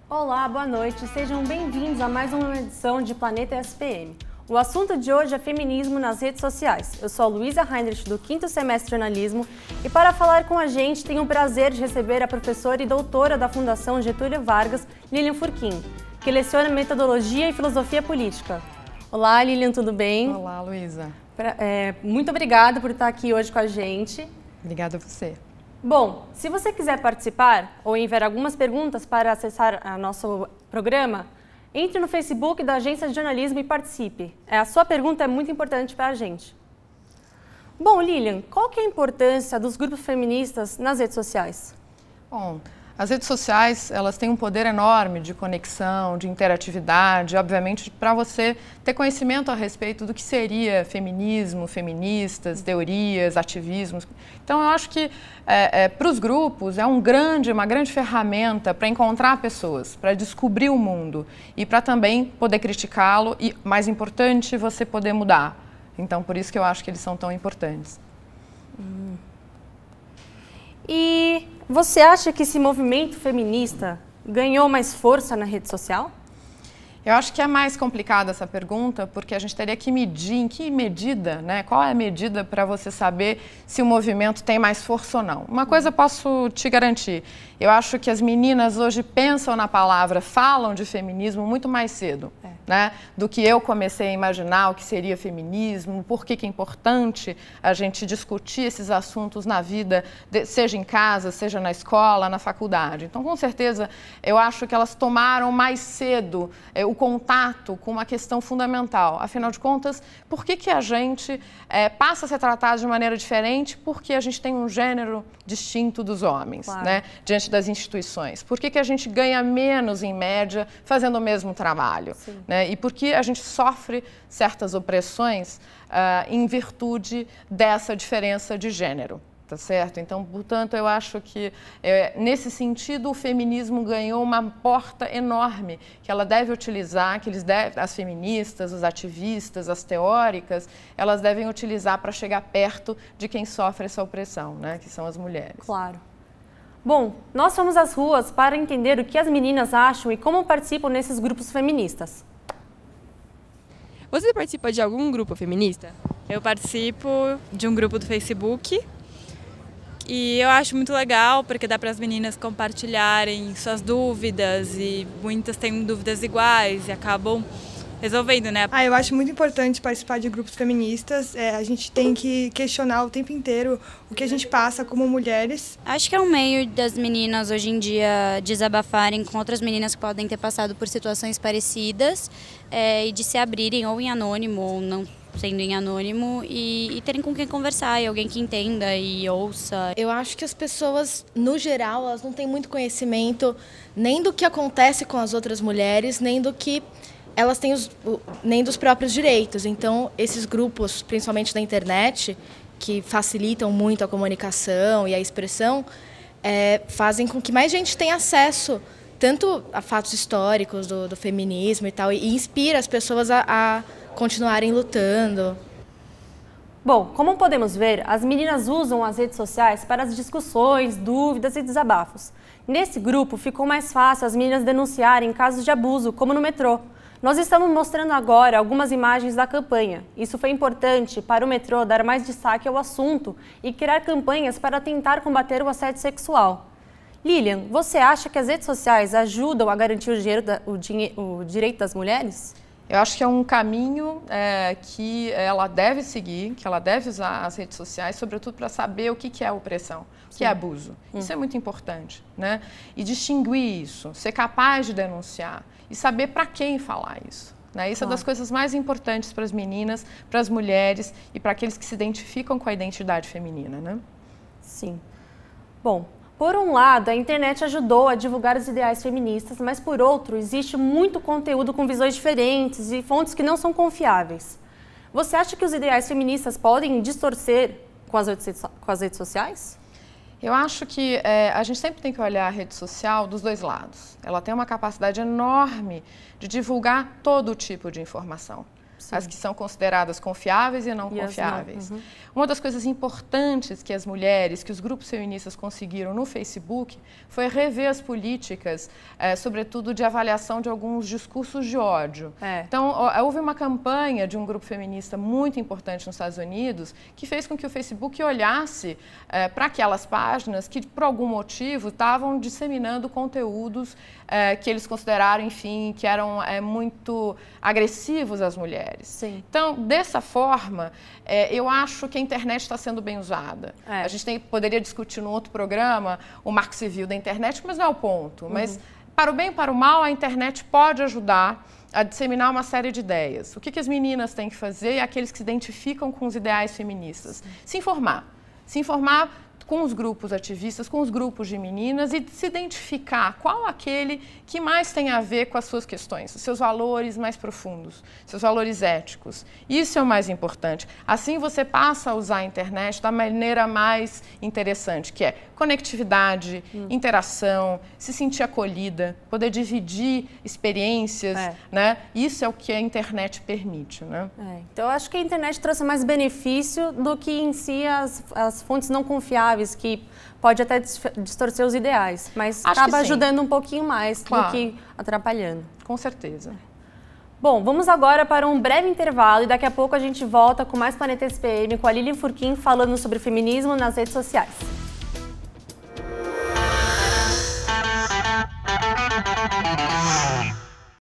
Olá, boa noite. Sejam bem-vindos a mais uma edição de Planeta SPM. O assunto de hoje é feminismo nas redes sociais. Eu sou a Luísa Heinrich, do 5º semestre de jornalismo, e para falar com a gente tenho o prazer de receber a professora e doutora da Fundação Getúlio Vargas, Lilian Furquim, que leciona metodologia e filosofia política. Olá, Lilian, tudo bem? Olá, Luísa. Muito obrigada por estar aqui hoje com a gente. Obrigada a você. Bom, se você quiser participar ou enviar algumas perguntas para acessar o nosso programa, entre no Facebook da Agência de Jornalismo e participe. A sua pergunta é muito importante para a gente. Bom, Lilian, qual que é a importância dos grupos feministas nas redes sociais? Bom, as redes sociais, elas têm um poder enorme de conexão, de interatividade, obviamente, para você ter conhecimento a respeito do que seria feminismo, feministas, teorias, ativismos. Então, eu acho que para os grupos é uma grande ferramenta para encontrar pessoas, para descobrir o mundo e para também poder criticá-lo e, mais importante, você poder mudar. Então, por isso que eu acho que eles são tão importantes. E você acha que esse movimento feminista ganhou mais força na rede social? Eu acho que é mais complicada essa pergunta, porque a gente teria que medir em que medida, né? Qual é a medida para você saber se o movimento tem mais força ou não. Uma coisa eu posso te garantir, eu acho que as meninas hoje pensam na palavra, falam de feminismo muito mais cedo, né? Do que eu comecei a imaginar o que seria feminismo, por que é importante a gente discutir esses assuntos na vida, seja em casa, seja na escola, na faculdade. Então, com certeza, eu acho que elas tomaram mais cedo o contato com uma questão fundamental. Afinal de contas, por que a gente passa a ser tratado de maneira diferente? Porque a gente tem um gênero distinto dos homens, claro, né? Diante das instituições. Por que a gente ganha menos, em média, fazendo o mesmo trabalho? Né? E por que a gente sofre certas opressões em virtude dessa diferença de gênero? Tá certo? Então, portanto, eu acho que, nesse sentido, o feminismo ganhou uma porta enorme que ela deve utilizar, que as feministas, os ativistas, as teóricas, elas devem utilizar para chegar perto de quem sofre essa opressão, né? Que são as mulheres. Claro. Bom, nós fomos às ruas para entender o que as meninas acham e como participam nesses grupos feministas. Você participa de algum grupo feminista? Eu participo de um grupo do Facebook. E eu acho muito legal, porque dá para as meninas compartilharem suas dúvidas e muitas têm dúvidas iguais e acabam resolvendo, né? Eu acho muito importante participar de grupos feministas. A gente tem que questionar o tempo inteiro o que a gente passa como mulheres. Acho que é um meio das meninas hoje em dia desabafarem com outras meninas que podem ter passado por situações parecidas e de se abrirem ou em anônimo ou não sendo em anônimo e terem com quem conversar e alguém que entenda e ouça. Eu acho que as pessoas, no geral, elas não têm muito conhecimento nem do que acontece com as outras mulheres, nem do que elas têm nem dos próprios direitos. Então, esses grupos, principalmente da internet, que facilitam muito a comunicação e a expressão, fazem com que mais gente tenha acesso tanto a fatos históricos do feminismo e tal, e inspira as pessoas a continuarem lutando. Bom, como podemos ver, as meninas usam as redes sociais para as discussões, dúvidas e desabafos. Nesse grupo, ficou mais fácil as meninas denunciarem casos de abuso, como no metrô. Nós estamos mostrando agora algumas imagens da campanha. Isso foi importante para o metrô dar mais destaque ao assunto e criar campanhas para tentar combater o assédio sexual. Lilian, você acha que as redes sociais ajudam a garantir o direito das mulheres? Eu acho que é um caminho que ela deve seguir, que ela deve usar as redes sociais, sobretudo para saber o que é opressão, o que é abuso. Isso é muito importante, né? E distinguir isso, ser capaz de denunciar e saber para quem falar isso. Né? Isso é das coisas mais importantes para as meninas, para as mulheres e para aqueles que se identificam com a identidade feminina, né? Sim. Bom, por um lado, a internet ajudou a divulgar os ideais feministas, mas por outro, existe muito conteúdo com visões diferentes e fontes que não são confiáveis. Você acha que os ideais feministas podem distorcer com as redes sociais? Eu acho que a gente sempre tem que olhar a rede social dos dois lados. Ela tem uma capacidade enorme de divulgar todo tipo de informação. as que são consideradas confiáveis e não confiáveis. Uma das coisas importantes que as mulheres, que os grupos feministas conseguiram no Facebook foi rever as políticas, sobretudo de avaliação de alguns discursos de ódio. Então, houve uma campanha de um grupo feminista muito importante nos Estados Unidos que fez com que o Facebook olhasse para aquelas páginas que, por algum motivo, estavam disseminando conteúdos que eles consideraram, enfim, que eram muito agressivos às mulheres. Sim. Então, dessa forma, eu acho que a internet está sendo bem usada. A gente poderia discutir num outro programa o marco civil da internet, mas não é o ponto. Mas, para o bem e para o mal, a internet pode ajudar a disseminar uma série de ideias. O que as meninas têm que fazer e aqueles que se identificam com os ideais feministas? Se informar. Se informar com os grupos ativistas, com os grupos de meninas e se identificar qual aquele que mais tem a ver com as suas questões, os seus valores mais profundos, seus valores éticos. Isso é o mais importante. Assim você passa a usar a internet da maneira mais interessante, que é conectividade, interação, se sentir acolhida, poder dividir experiências, né? Isso é o que a internet permite, né? Então, eu acho que a internet trouxe mais benefício do que em si as fontes não confiáveis, que pode até distorcer os ideais, mas acaba ajudando um pouquinho mais do que atrapalhando. Com certeza. Bom, vamos agora para um breve intervalo e daqui a pouco a gente volta com mais Planeta SPM com a Lilian Furquim falando sobre feminismo nas redes sociais.